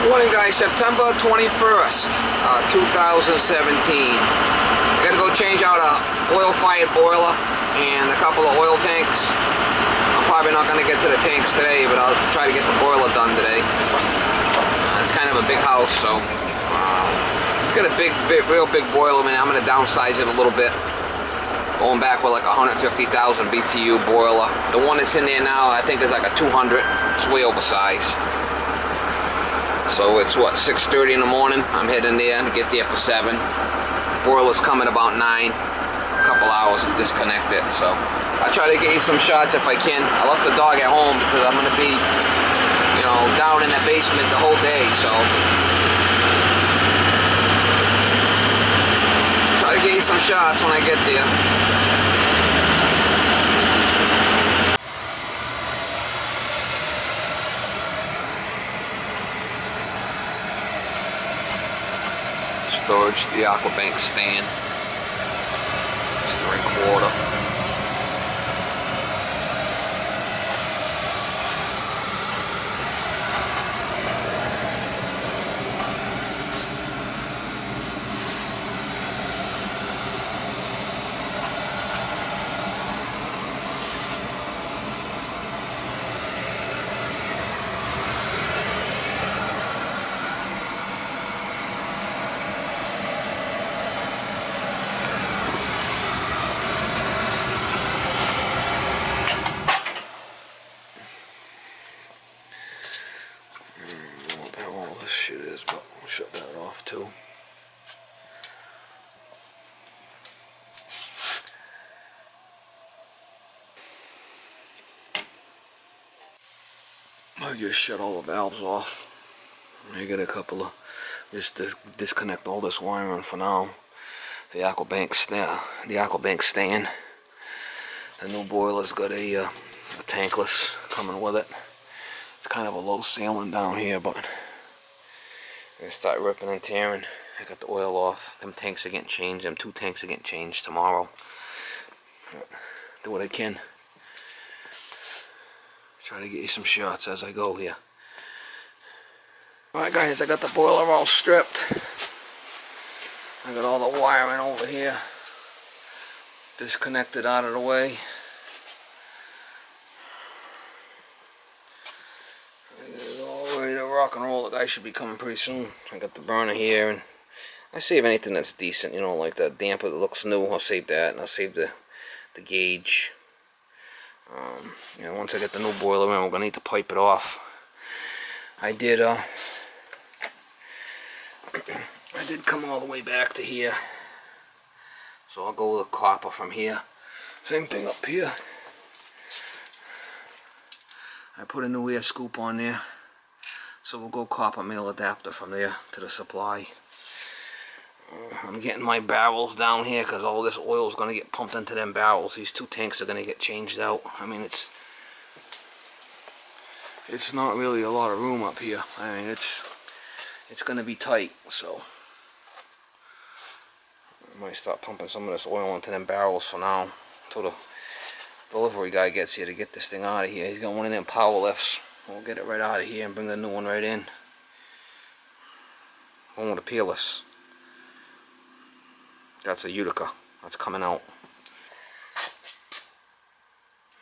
Morning guys, September 21st, 2017. I gotta go change out a oil-fired boiler and a couple of oil tanks. I'm probably not gonna get to the tanks today, but I'll try to get the boiler done today. It's kind of a big house, so it's got a real big boiler. I mean, I'm gonna downsize it a little bit. Going back with like a 150,000 BTU boiler. The one that's in there now, I think is like a 200. It's way oversized. So it's what, 6:30 in the morning. I'm heading there to get there for 7. Boiler's coming about 9. A couple hours to disconnect it. So I try to get you some shots if I can. I left the dog at home because I'm gonna be, you know, down in the basement the whole day. So try to get you some shots when I get there. Storage, the Aquabank stand. It's 3/4. Shit is, but we'll shut that off too. I just shut all the valves off. I got a couple of just disconnect all this wiring for now. The Aquabank stand. The new boiler's got a tankless coming with it. It's kind of a low ceiling down here, but I'm gonna start ripping and tearing. I got the oil off. Them tanks are getting changed. Them 2 tanks are getting changed tomorrow. Do what I can. Try to get you some shots as I go here. Alright guys, I got the boiler all stripped. I got all the wiring over here disconnected out of the way. Rock and roll. The guy should be coming pretty soon. I got the burner here, and I save anything that's decent, you know, like the damper that looks new. I'll save that, and I'll save the gauge. You know, once I get the new boiler in, we're gonna need to pipe it off. I did come all the way back to here, so I'll go with the copper from here. Same thing up here. I put a new air scoop on there. So we'll go copper male adapter from there to the supply. I'm getting my barrels down here because all this oil is going to get pumped into them barrels. These 2 tanks are going to get changed out. I mean, it's not really a lot of room up here. I mean, it's going to be tight. So I might start pumping some of this oil into them barrels for now until the delivery guy gets here to get this thing out of here. He's got one of them power lifts. We'll get it right out of here and bring the new one right in. One with a peerless. That's a Utica. That's coming out.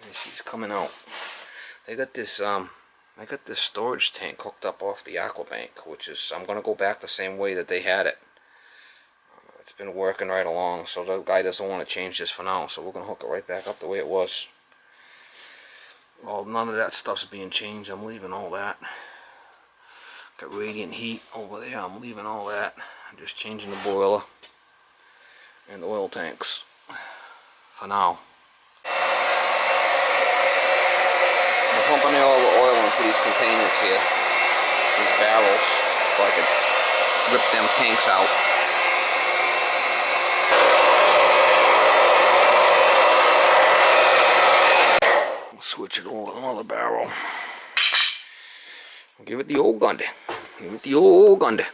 And she's coming out. They got this I got this storage tank hooked up off the Aquabank, which is, I'm gonna go back the same way that they had it. It's been working right along, so the guy doesn't want to change this for now, so we're gonna hook it right back up the way it was. Well, none of that stuff's being changed. I'm leaving all that. Got radiant heat over there. I'm leaving all that. I'm just changing the boiler and the oil tanks for now. I'm pumping all the oil into these containers here, these barrels, so I can rip them tanks out. Switch it over to another barrel. Give it the old Gundy. Give it the old Gundy.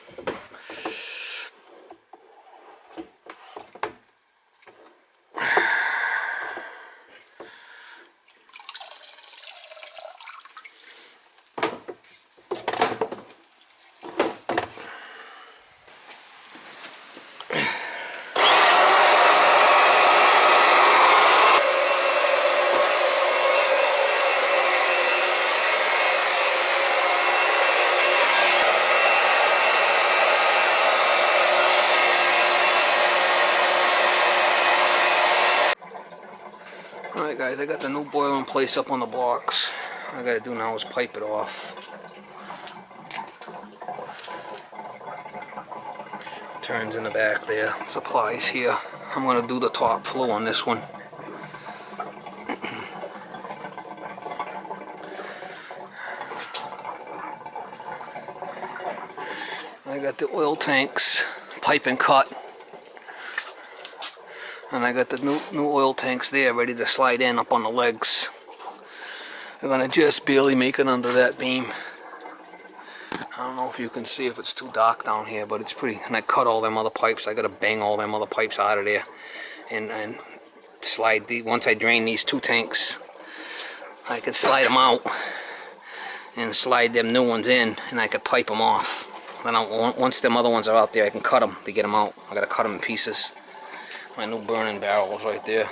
Guys, I got the new boiler in place up on the blocks. All I gotta do now is pipe it off. Turns in the back there. Supplies here. I'm gonna do the top flow on this one. I got the oil tanks pipe and cut. And I got the new oil tanks there ready to slide in up on the legs. I'm gonna just barely make it under that beam. I don't know if you can see if it's too dark down here, but it's pretty. And I cut all them other pipes. I gotta bang all them other pipes out of there, and slide the. Once I drain these 2 tanks, I can slide them out and slide them new ones in, and I could pipe them off. Then once them other ones are out there, I can cut them to get them out. I gotta cut them in pieces. My new burning barrels right there.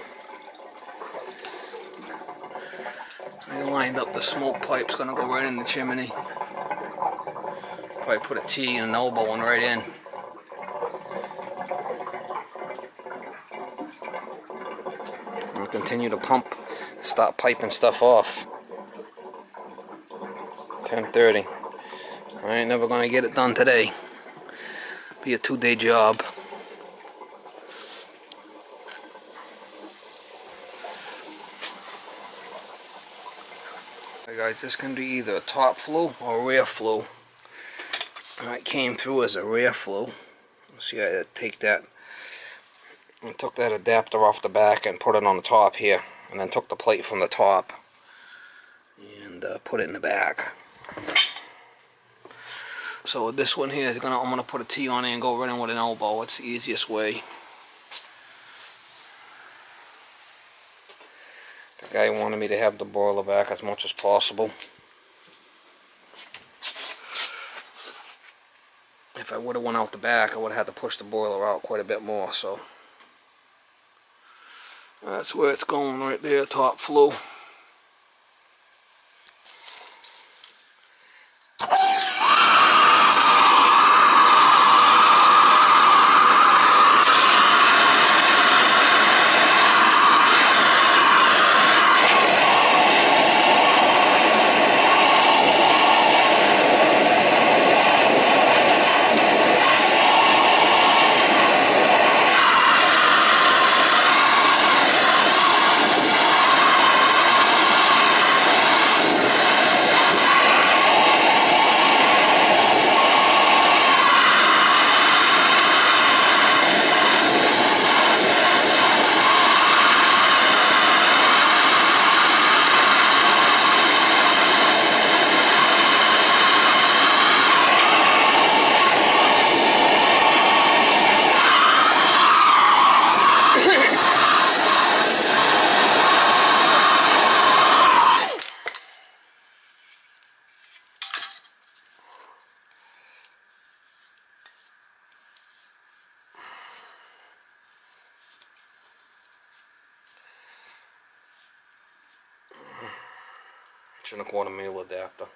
I lined up the smoke pipes, gonna go right in the chimney. Probably put a T and an elbow one right in. I'll continue to pump, start piping stuff off. 10:30. I ain't never gonna get it done today. Be a 2-day job. Hey guys, this can be either a top flow or a rear flow. It came through as a rear flow. See, I had to take that and took that adapter off the back and put it on the top here, and then took the plate from the top and put it in the back. So with this one here, I'm gonna put a T on it and go right in with an elbow. It's the easiest way. The guy wanted me to have the boiler back as much as possible. If I would have went out the back, I would have had to push the boiler out quite a bit more. So that's where it's going right there, top flow. Inch and 1/4 mil adapter.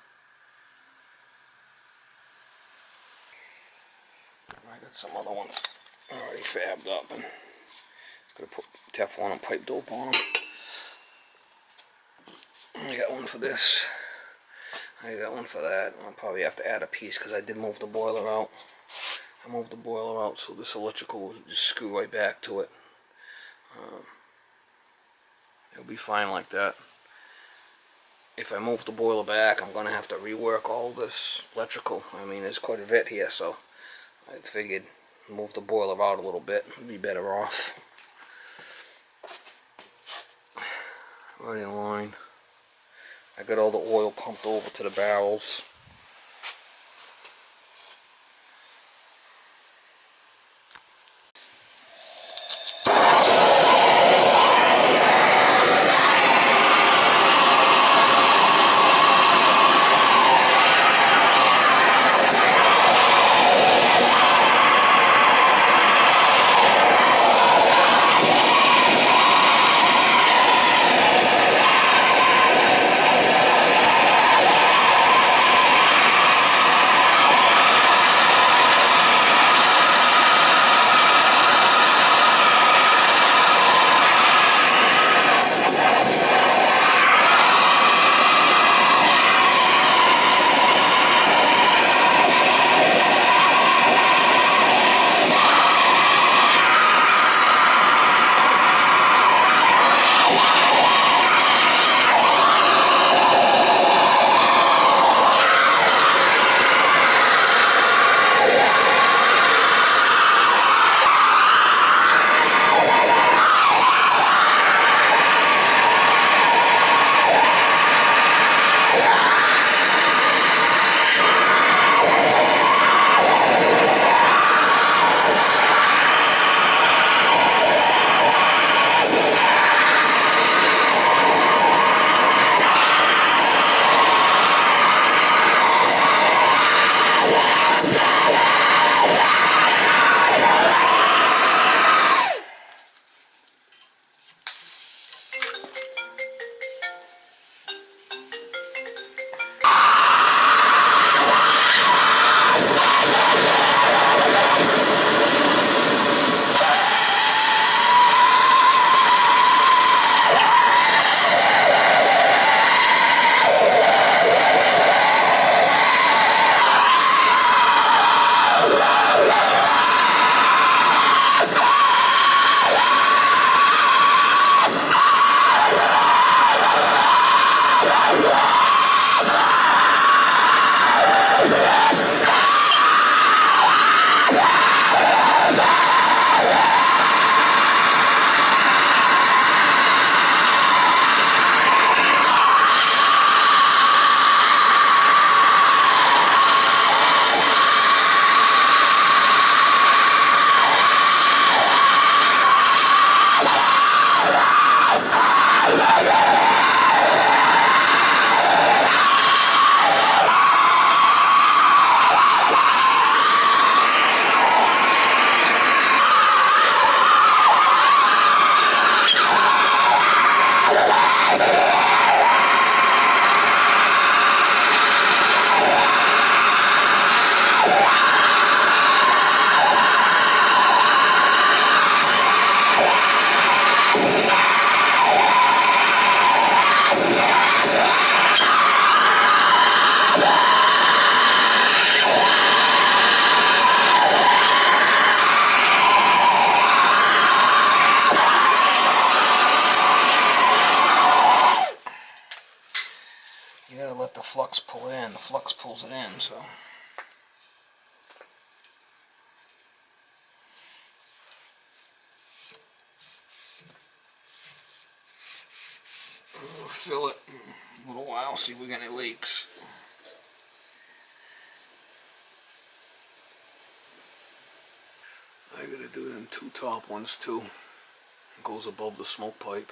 I got some other ones already fabbed up, and just gonna put Teflon and pipe dope on them. I got one for this. I got one for that. I'll probably have to add a piece because I did move the boiler out. I moved the boiler out, so this electrical will just screw right back to it. It'll be fine like that. If I move the boiler back, I'm gonna have to rework all this electrical. I mean, there's quite a bit here, so I figured move the boiler out a little bit, I'd be better off. Right in line. I got all the oil pumped over to the barrels. pulls it in, so. We'll fill it in a little while, see if we get any leaks. I gotta do them two top ones too. It goes above the smoke pipe.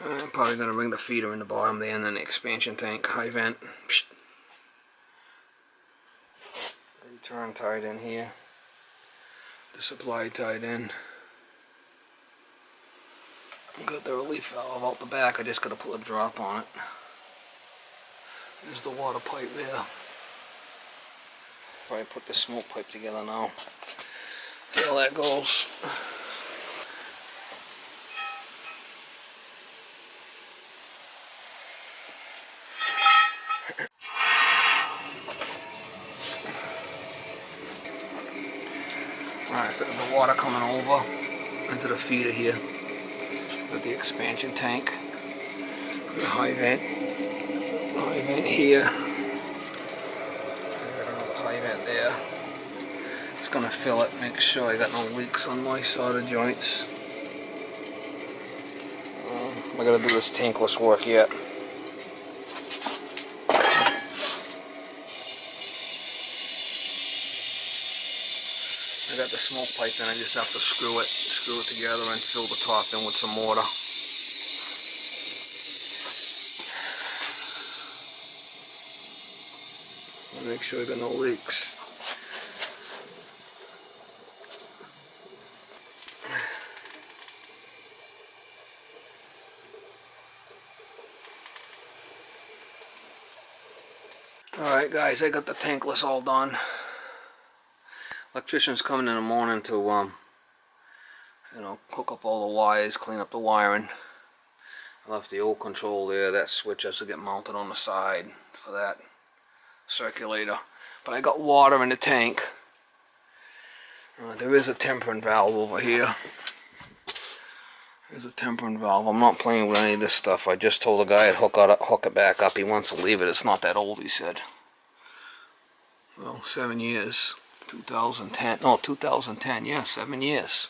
I'm probably going to bring the feeder in the bottom there and then the expansion tank, high vent. Return tied in here. The supply tied in. Got the relief valve out the back, I just got to put a drop on it. There's the water pipe there. Probably put the smoke pipe together now. See how that goes. Alright, so the water coming over into the feeder here. Got the expansion tank. The high vent here. High vent there. Just gonna fill it, make sure I got no leaks on my solder joints. I gotta do this tankless work yet. I got the smoke pipe in, I just have to screw it together and fill the top in with some water. Make sure I got no leaks. Alright guys, I got the tankless all done. Electrician's coming in the morning to you know, hook up all the wires, clean up the wiring. I left the old control there. That switch has to get mounted on the side for that circulator. But I got water in the tank. There is a tempering valve over here. There's a tempering valve. I'm not playing with any of this stuff. I just told the guy I'd hook it back up. He wants to leave it. It's not that old, he said. Well, 7 years. 2010. No, 2010. Yeah, 7 years.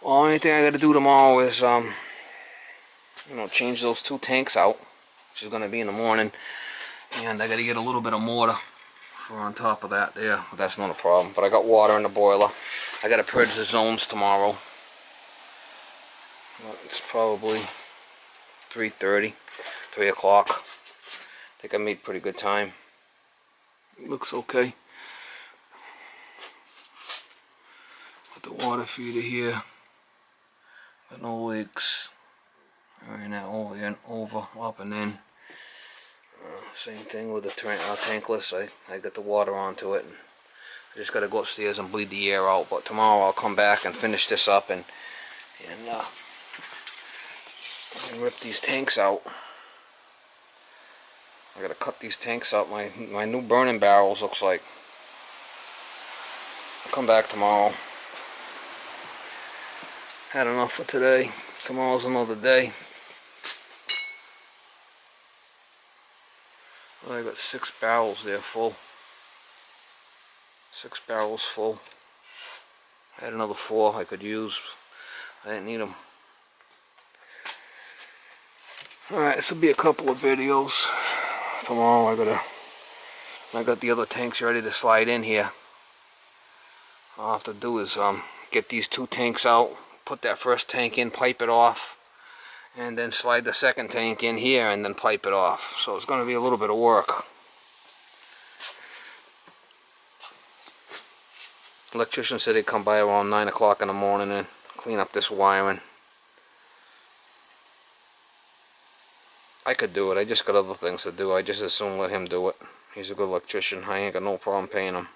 Well, only thing I got to do tomorrow is, you know, change those 2 tanks out, which is going to be in the morning. And I got to get a little bit of mortar for on top of that there. But that's not a problem. But I got water in the boiler. I got to purge the zones tomorrow. Well, it's probably 3:30, 3 o'clock. I think I made pretty good time. It looks okay. Got the water feeder here. Got no leaks. Alright, now over and over, up and in. Same thing with the tankless. I got the water onto it. And I just got to go upstairs and bleed the air out. But tomorrow I'll come back and finish this up and rip these tanks out. I gotta cut these tanks out. My new burning barrels looks like. I'll come back tomorrow. Had enough for today. Tomorrow's another day. Well, I got 6 barrels there full. 6 barrels full. I had another 4 I could use. I didn't need them. Alright, this will be a couple of videos. Tomorrow I got the other tanks ready to slide in here. All I have to do is get these 2 tanks out, put that first tank in, pipe it off, and then slide the second tank in here and then pipe it off. So it's going to be a little bit of work. Electrician said he'd come by around 9 o'clock in the morning and clean up this wiring. I could do it. I just got other things to do. I just as soon let him do it. He's a good electrician. I ain't got no problem paying him.